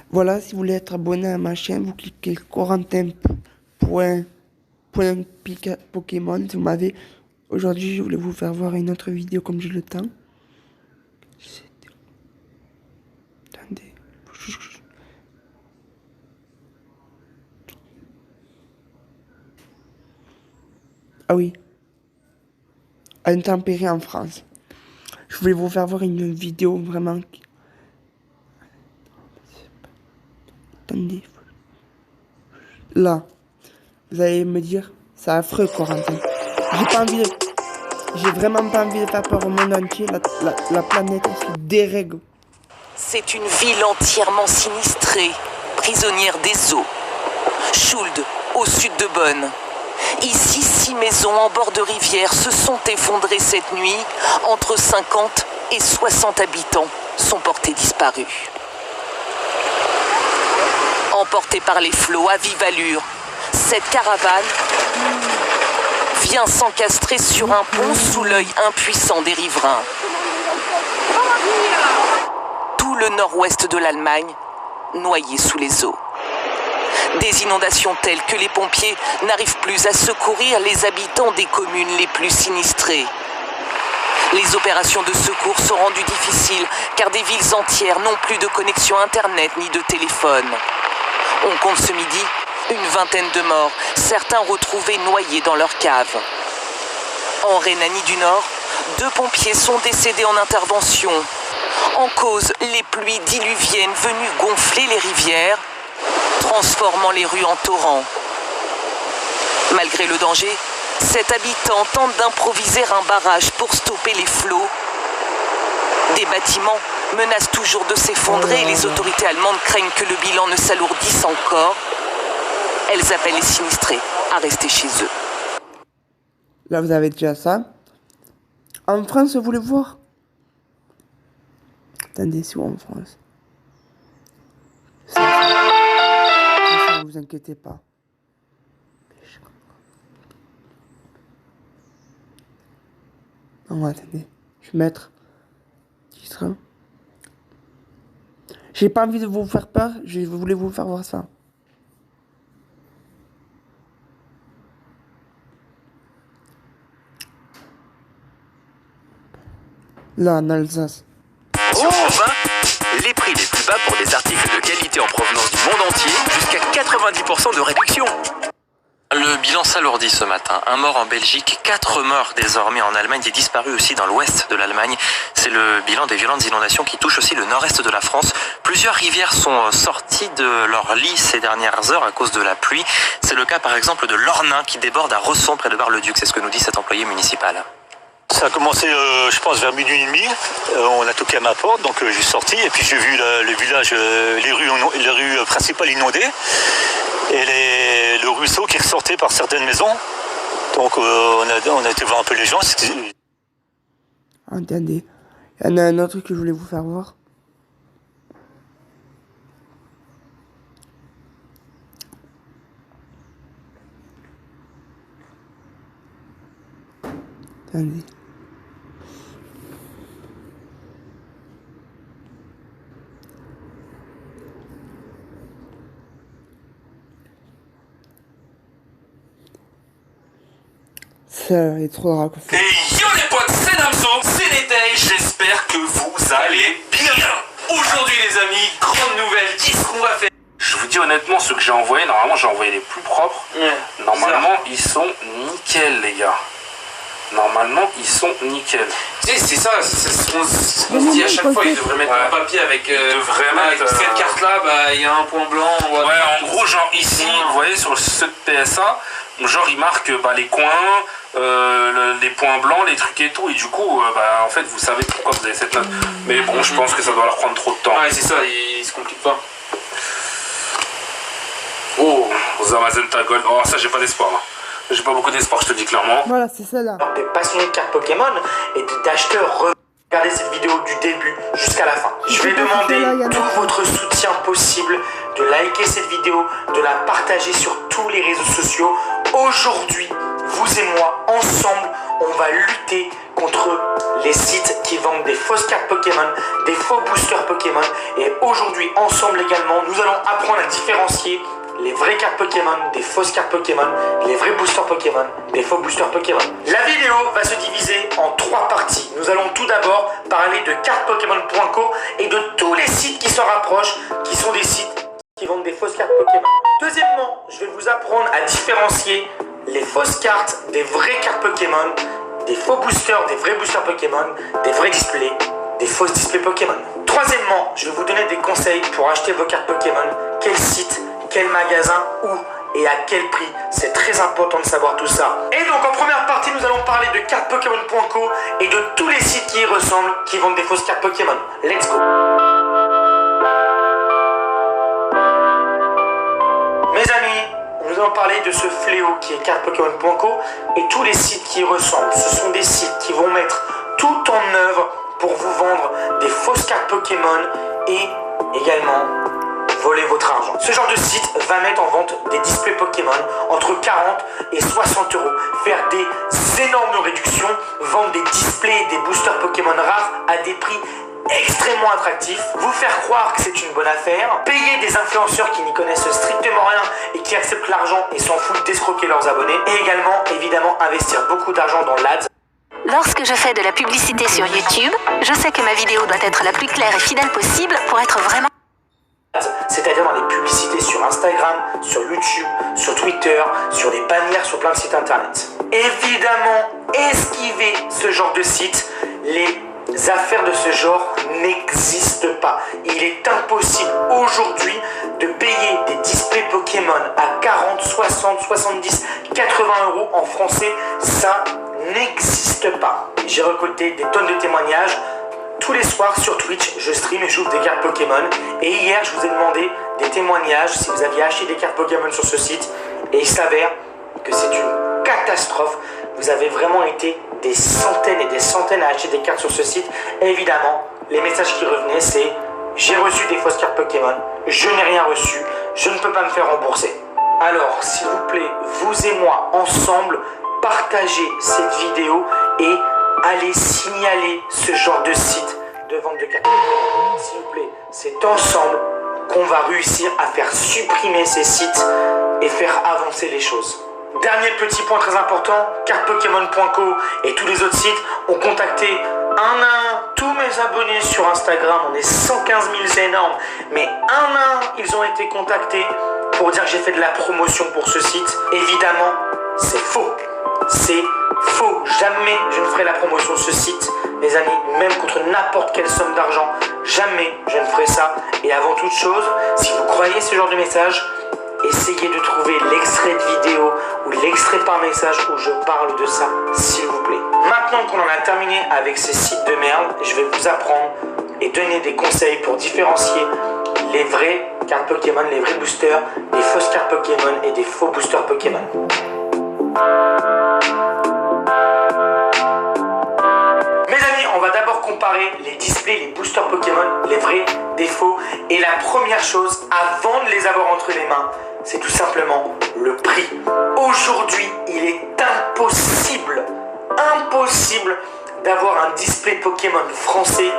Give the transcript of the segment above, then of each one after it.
Voilà, si vous voulez être abonné à ma chaîne, vous cliquez Pokémon. Si vous m'avez... Aujourd'hui, je voulais vous faire voir une autre vidéo comme j'ai le temps. Attendez. Ah oui. Intempéries en France. Je voulais vous faire voir une vidéo vraiment... Attendez. Là. Vous allez me dire, c'est affreux, Corentin. J'ai vraiment pas envie de faire peur au monde entier. La planète se dérègle. C'est une ville entièrement sinistrée, prisonnière des eaux. Schuld, au sud de Bonn. Ici, 6 maisons en bord de rivière se sont effondrées cette nuit. Entre 50 et 60 habitants sont portés disparus. Emportés par les flots à vive allure, cette caravane vient s'encastrer sur un pont sous l'œil impuissant des riverains. Tout le nord-ouest de l'Allemagne noyé sous les eaux. Des inondations telles que les pompiers n'arrivent plus à secourir les habitants des communes les plus sinistrées. Les opérations de secours sont rendues difficiles car des villes entières n'ont plus de connexion internet ni de téléphone. On compte ce midi une vingtaine de morts, certains retrouvés noyés dans leur cave. En Rhénanie du Nord, 2 pompiers sont décédés en intervention. En cause, les pluies diluviennes venues gonfler les rivières, transformant les rues en torrents. Malgré le danger, 7 habitants tentent d'improviser un barrage pour stopper les flots. Des bâtiments menacent toujours de s'effondrer et les autorités allemandes craignent que le bilan ne s'alourdisse encore. Elles appellent les sinistrés à rester chez eux. Là, vous avez déjà ça. En France, vous voulez voir? Attendez, c'est où en France? Ça, ne vous inquiétez pas. Non, attendez. Je vais mettre... J'ai pas envie de vous faire peur. Je voulais vous faire voir ça. Là, en Alsace. Sur France 20, les prix les plus bas pour des articles de qualité en provenance du monde entier, jusqu'à 90% de réduction. Le bilan s'alourdit ce matin. Un mort en Belgique, 4 morts désormais en Allemagne, des disparus aussi dans l'ouest de l'Allemagne. C'est le bilan des violentes inondations qui touchent aussi le nord-est de la France. Plusieurs rivières sont sorties de leur lit ces dernières heures à cause de la pluie. C'est le cas par exemple de l'Ornain qui déborde à Resson près de Bar-le-Duc. C'est ce que nous dit cet employé municipal. Ça a commencé, je pense, vers minuit et demi. On a toqué à ma porte, donc je suis sorti et puis j'ai vu le village, les rues principales inondées et le ruisseau qui ressortait par certaines maisons. Donc on a été voir un peu les gens. Attendez, il y en a un autre que je voulais vous faire voir. Attendez. Ça est trop raccourci. Et yo les potes, c'est Namso, c'est Netei, j'espère que vous allez bien. Aujourd'hui les amis, grande nouvelle, qu'est-ce qu'on va faire? Je vous dis honnêtement, ceux que j'ai envoyés, normalement j'ai envoyé les plus propres. Normalement ils sont nickel les gars. Normalement ils sont nickel. Tu sais, c'est ça, c'est ce qu'on se dit à chaque fois, ils devraient mettre un papier avec, cette carte là, bah il y a un point blanc. Ouais, en gros genre ici, vous voyez sur ce PSA, genre il marque les coins, les points blancs, les trucs et tout, et du coup en fait vous savez pourquoi vous avez cette note. Mais bon, je pense que ça doit leur prendre trop de temps. Ouais, c'est ça, il se complique pas. Oh, Zamazenta Gold, oh ça j'ai pas d'espoir. J'ai pas beaucoup d'espoir, je te dis clairement. Voilà, c'est celle-là. Des passionnés de cartes Pokémon et d'acheteurs, regardez cette vidéo du début jusqu'à la fin. Je vais demander tout votre soutien possible, de liker cette vidéo, de la partager sur tous les réseaux sociaux. Aujourd'hui, vous et moi, ensemble, on va lutter contre les sites qui vendent des fausses cartes Pokémon, des faux boosters Pokémon. Et Aujourd'hui, ensemble également, nous allons apprendre à différencier les vraies cartes Pokémon des fausses cartes Pokémon, les vrais boosters Pokémon des faux boosters Pokémon. La vidéo va se diviser en 3 parties. Nous allons tout d'abord parler de cartespokémon.co et de tous les sites qui s'en rapprochent, qui sont des sites qui vendent des fausses cartes Pokémon. Deuxièmement, je vais vous apprendre à différencier les fausses cartes des vraies cartes Pokémon, des faux boosters, des vrais boosters Pokémon, des vrais displays, des fausses displays Pokémon. Troisièmement, je vais vous donner des conseils pour acheter vos cartes Pokémon, quel site, quel magasin, où et à quel prix. C'est très important de savoir tout ça. Et donc en première partie, nous allons parler de cartespokémon.co et de tous les sites qui y ressemblent, qui vendent des fausses cartes Pokémon. Let's go. Mes amis, nous allons parler de ce fléau qui est cartespokémon.co et tous les sites qui y ressemblent. Ce sont des sites qui vont mettre tout en œuvre pour vous vendre des fausses cartes Pokémon et également voler votre argent. Ce genre de site va mettre en vente des displays Pokémon entre 40 et 60 euros, faire des énormes réductions, vendre des displays et des boosters Pokémon rares à des prix extrêmement attractifs, vous faire croire que c'est une bonne affaire, payer des influenceurs qui n'y connaissent strictement rien et qui acceptent l'argent et s'en foutent d'escroquer leurs abonnés, et également évidemment investir beaucoup d'argent dans l'ADS. Lorsque je fais de la publicité sur YouTube, je sais que ma vidéo doit être la plus claire et fidèle possible pour être vraiment... C'est-à-dire dans les publicités sur Instagram, sur YouTube, sur Twitter, sur des bannières sur plein de sites internet. Évidemment, esquivez ce genre de site. Les affaires de ce genre n'existent pas. Il est impossible aujourd'hui de payer des displays Pokémon à 40, 60, 70, 80 euros en français. Ça n'existe pas. J'ai récolté des tonnes de témoignages. Tous les soirs sur Twitch, je stream et j'ouvre des cartes Pokémon. Et hier, je vous ai demandé des témoignages si vous aviez acheté des cartes Pokémon sur ce site. Et il s'avère que c'est une catastrophe. Vous avez vraiment été des centaines et des centaines à acheter des cartes sur ce site. Et évidemment, les messages qui revenaient, c'est « J'ai reçu des fausses cartes Pokémon, je n'ai rien reçu, je ne peux pas me faire rembourser. » Alors, s'il vous plaît, vous et moi, ensemble, partagez cette vidéo et allez signaler ce genre de site de vente de cartes Pokémon. S'il vous plaît, c'est ensemble qu'on va réussir à faire supprimer ces sites et faire avancer les choses. Dernier petit point très important, cartespokémon.co et tous les autres sites ont contacté un à un tous mes abonnés sur Instagram. On est 115 000, c'est énorme. Mais un à un, ils ont été contactés pour dire que j'ai fait de la promotion pour ce site. Évidemment, c'est faux. C'est faux. Jamais je ne ferai la promotion de ce site, mes amis, même contre n'importe quelle somme d'argent. Jamais je ne ferai ça. Et avant toute chose, si vous croyez ce genre de message, essayez de trouver l'extrait de vidéo ou l'extrait par message où je parle de ça, s'il vous plaît. Maintenant qu'on en a terminé avec ces sites de merde, je vais vous apprendre et donner des conseils pour différencier les vraies cartes Pokémon, les vrais boosters, des fausses cartes Pokémon et des faux boosters Pokémon. Mes amis, on va d'abord comparer les displays, les boosters Pokémon, les vrais, des faux. Et la première chose, avant de les avoir entre les mains, c'est tout simplement le prix. Aujourd'hui, il est impossible d'avoir un display Pokémon français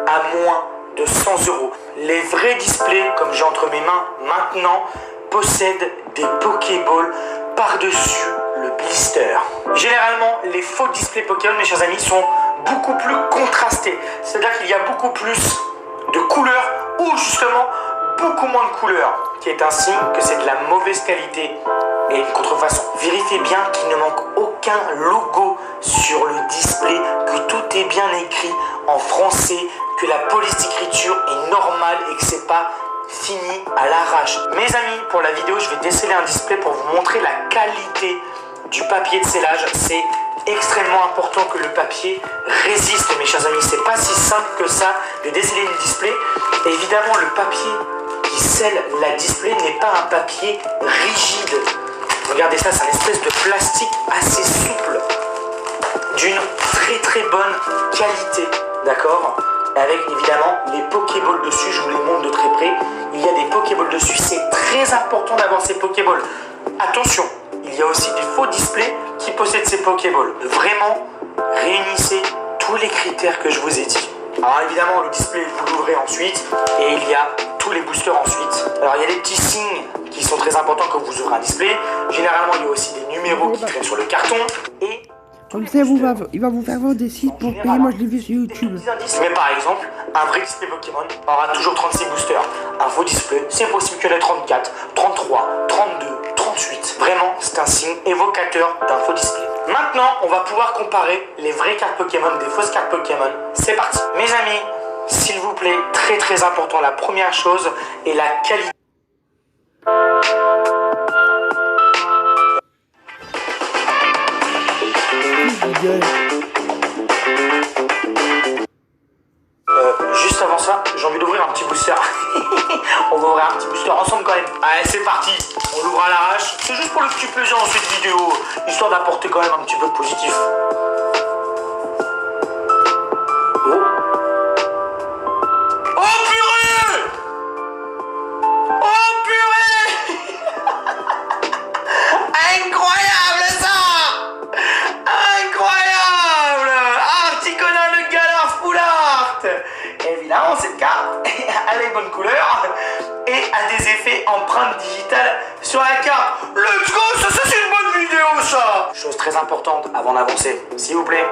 à moins de 100 euros. Les vrais displays, comme j'ai entre mes mains maintenant, possèdent des Pokéballs par-dessus le blister. Généralement, les faux displays Pokémon, mes chers amis, sont beaucoup plus contrastés. C'est-à-dire qu'il y a beaucoup plus de couleurs ou justement beaucoup moins de couleurs, qui est un signe que c'est de la mauvaise qualité et une contrefaçon. Vérifiez bien qu'il ne manque aucun logo sur le display, que tout est bien écrit en français, que la police d'écriture est normale et que c'est pas fini à l'arrache. Mes amis, pour la vidéo, je vais déceler un display pour vous montrer la qualité du papier de scellage. C'est extrêmement important que le papier résiste, mes chers amis. C'est pas si simple que ça de déceler une display. Et évidemment, le papier qui scelle la display n'est pas un papier rigide. Regardez ça, c'est une espèce de plastique assez souple, d'une très bonne qualité, d'accord? Avec évidemment les Pokéballs dessus, je vous les montre de très près. Il y a des Pokéballs dessus, c'est très important d'avoir ces Pokéballs. Attention, il y a aussi des faux displays qui possèdent ces Pokéballs. Vraiment, réunissez tous les critères que je vous ai dit. Alors évidemment, le display, vous l'ouvrez ensuite et il y a tous les boosters ensuite. Alors il y a des petits signes qui sont très importants quand vous ouvrez un display. Généralement, il y a aussi des numéros qui traînent sur le carton et Comme ça, il va vous faire voir des sites pour payer. Moi, je l'ai vu sur YouTube. Mais par exemple, un vrai display Pokémon aura toujours 36 boosters. Un faux display, c'est possible qu'il y en ait 34, 33, 32, 38. Vraiment, c'est un signe évocateur d'un faux display. Maintenant, on va pouvoir comparer les vraies cartes Pokémon des fausses cartes Pokémon. C'est parti. Mes amis, s'il vous plaît, très très important, la première chose est la qualité. Juste avant ça, j'ai envie d'ouvrir un petit booster. On va ouvrir un petit booster ensemble quand même. Allez, c'est parti. On l'ouvre à l'arrache. C'est juste pour le petit plaisir dans cette vidéo, histoire d'apporter quand même un petit peu de positif. Oh. Oh purée! Oh purée! Incroyable ça! Incroyable! Articuno de Galar Full Art! Évidemment, cette carte, elle est bonne couleur et a des effets empreintes digitales sur la carte. Let's go, ça c'est une bonne vidéo ça! Chose très importante avant d'avancer, s'il vous plaît,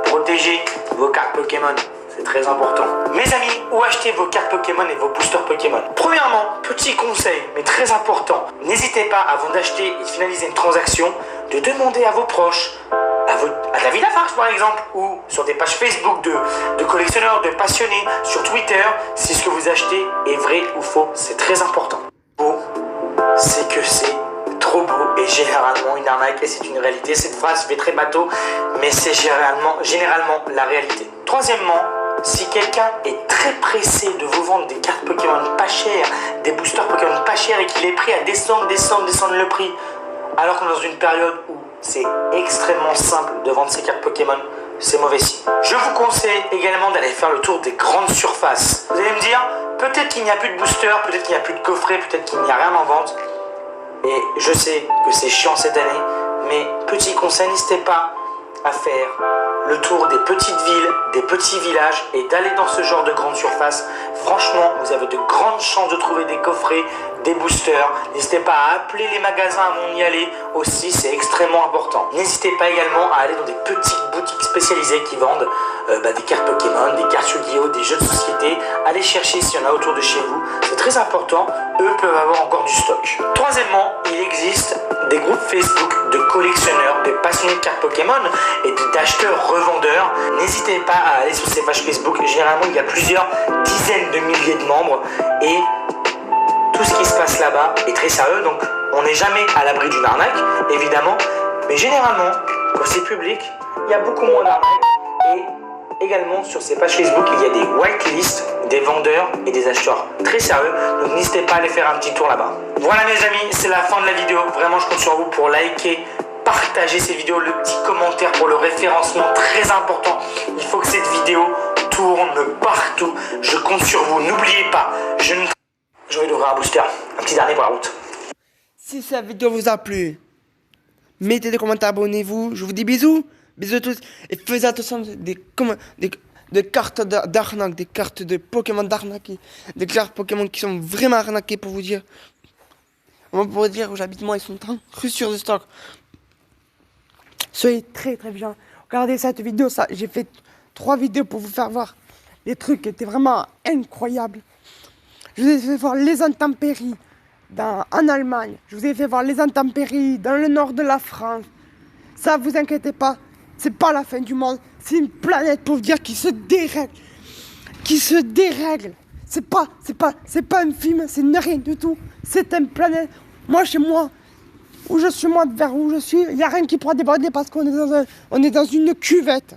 protégez vos cartes Pokémon. C'est très important. Mes amis, où acheter vos cartes Pokémon et vos boosters Pokémon? Premièrement, petit conseil, mais très important. N'hésitez pas, avant d'acheter et de finaliser une transaction, de demander à vos proches, à David Lafarge par exemple, ou sur des pages Facebook de collectionneurs, de passionnés, sur Twitter, si ce que vous achetez est vrai ou faux. C'est très important. Beau, c'est que c'est trop beau et généralement une arnaque, et c'est une réalité. Cette phrase fait très bateau, mais c'est généralement la réalité. Troisièmement, si quelqu'un est très pressé de vous vendre des cartes Pokémon pas chères, des boosters Pokémon pas chers, et qu'il est prêt à descendre le prix, alors qu'on est dans une période où c'est extrêmement simple de vendre ces cartes Pokémon, c'est mauvais signe. Je vous conseille également d'aller faire le tour des grandes surfaces. Vous allez me dire, peut-être qu'il n'y a plus de booster, peut-être qu'il n'y a plus de coffret, peut-être qu'il n'y a rien en vente. Et je sais que c'est chiant cette année, mais petit conseil, n'hésitez pas à faire le tour des petites villes, des petits villages et d'aller dans ce genre de grandes surfaces. Franchement, vous avez de grandes chances de trouver des coffrets, des boosters. N'hésitez pas à appeler les magasins avant d'y aller aussi, c'est extrêmement important. N'hésitez pas également à aller dans des petites boutiques spécialisées qui vendent des cartes Pokémon, des cartes Yu-Gi-Oh, des jeux de société. Allez chercher s'il y en a autour de chez vous, c'est très important. Eux peuvent avoir encore du stock. Troisièmement, il existe des groupes Facebook de collectionneurs, de passionnés de cartes Pokémon et d'acheteurs revendeurs. N'hésitez pas à aller sur ces pages Facebook. Généralement, il y a plusieurs dizaines de milliers de membres et tout ce qui se passe là-bas est très sérieux. Donc, on n'est jamais à l'abri d'une arnaque, évidemment. Mais généralement, quand c'est public, il y a beaucoup moins d'arnaques. Et également, sur ces pages Facebook, il y a des whitelists, des vendeurs et des acheteurs très sérieux. Donc, n'hésitez pas à aller faire un petit tour là-bas. Voilà, mes amis, c'est la fin de la vidéo. Vraiment, je compte sur vous pour liker, partager ces vidéos, le petit commentaire pour le référencement, très important. Il faut que cette vidéo tourne partout. Je compte sur vous. N'oubliez pas, j'ai envie d'ouvrir un booster. Un petit dernier pour la route. Si cette vidéo vous a plu, mettez des commentaires, abonnez-vous. Je vous dis bisous. Bisous à tous. Et faites attention des cartes d'arnaque, des cartes de Pokémon d'arnaque, des cartes Pokémon qui sont vraiment arnaquées pour vous dire. Moi, pour vous dire où j'habite, moi, ils sont en rupture de stock. Soyez très très bien. Regardez cette vidéo, ça. J'ai fait 3 vidéos pour vous faire voir des trucs qui étaient vraiment incroyables. Je vous ai fait voir les intempéries en Allemagne. Je vous ai fait voir les intempéries dans le nord de la France. Ça, vous inquiétez pas, c'est pas la fin du monde. C'est une planète, pour vous dire, qui se dérègle. Qui se dérègle. C'est pas un film, c'est rien du tout. C'est une planète. Moi, chez moi, où je suis, moi, vers où je suis, il n'y a rien qui pourra déborder parce qu'on est dans une cuvette.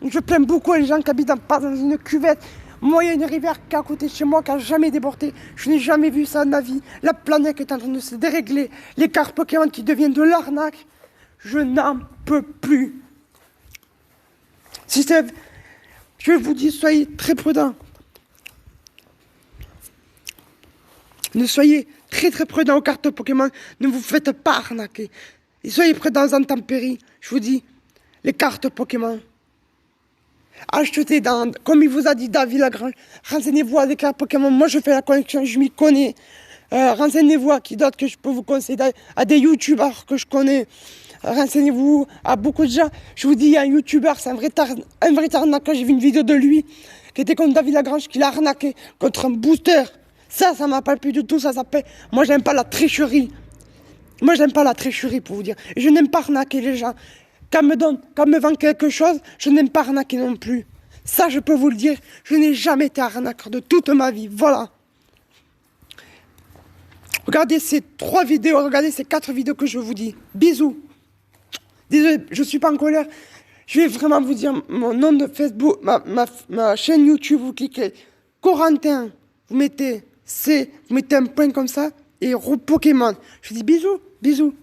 Je plains beaucoup les gens qui habitent pas dans une cuvette. Moi, il y a une rivière qui est à côté de chez moi qui n'a jamais débordé. Je n'ai jamais vu ça de ma vie. La planète est en train de se dérégler. Les cartes Pokémon qui deviennent de l'arnaque. Je n'en peux plus. Je vous dis, soyez très prudents. Ne soyez très très prudents aux cartes Pokémon. Ne vous faites pas arnaquer. Et soyez prudents aux intempéries. Je vous dis, les cartes Pokémon, Achetez comme il vous a dit David Lagrange, renseignez-vous avec la Pokémon. Moi, je fais la connexion, je m'y connais. Renseignez-vous à qui d'autre que je peux vous conseiller, à des youtubeurs que je connais. Renseignez-vous à beaucoup de gens. Je vous dis, il y a un youtubeur, c'est un vrai arnaqueur. J'ai vu une vidéo de lui qui était comme David Lagrange, qui l'a arnaqué contre un booster. Ça m'a pas plu du tout, ça s'appelle. Moi, j'aime pas la tricherie. Moi, j'aime pas la tricherie, pour vous dire. Et je n'aime pas arnaquer les gens. Quand me vend quelque chose, je n'aime pas arnaquer non plus. Ça, je peux vous le dire. Je n'ai jamais été arnaqueur de toute ma vie. Voilà. Regardez ces 3 vidéos, regardez ces 4 vidéos que je vous dis. Bisous. Désolé, je suis pas en colère. Je vais vraiment vous dire mon nom de Facebook, ma chaîne YouTube. Vous cliquez Corentin, vous mettez un point comme ça et Pokémon. Je vous dis bisous, bisous.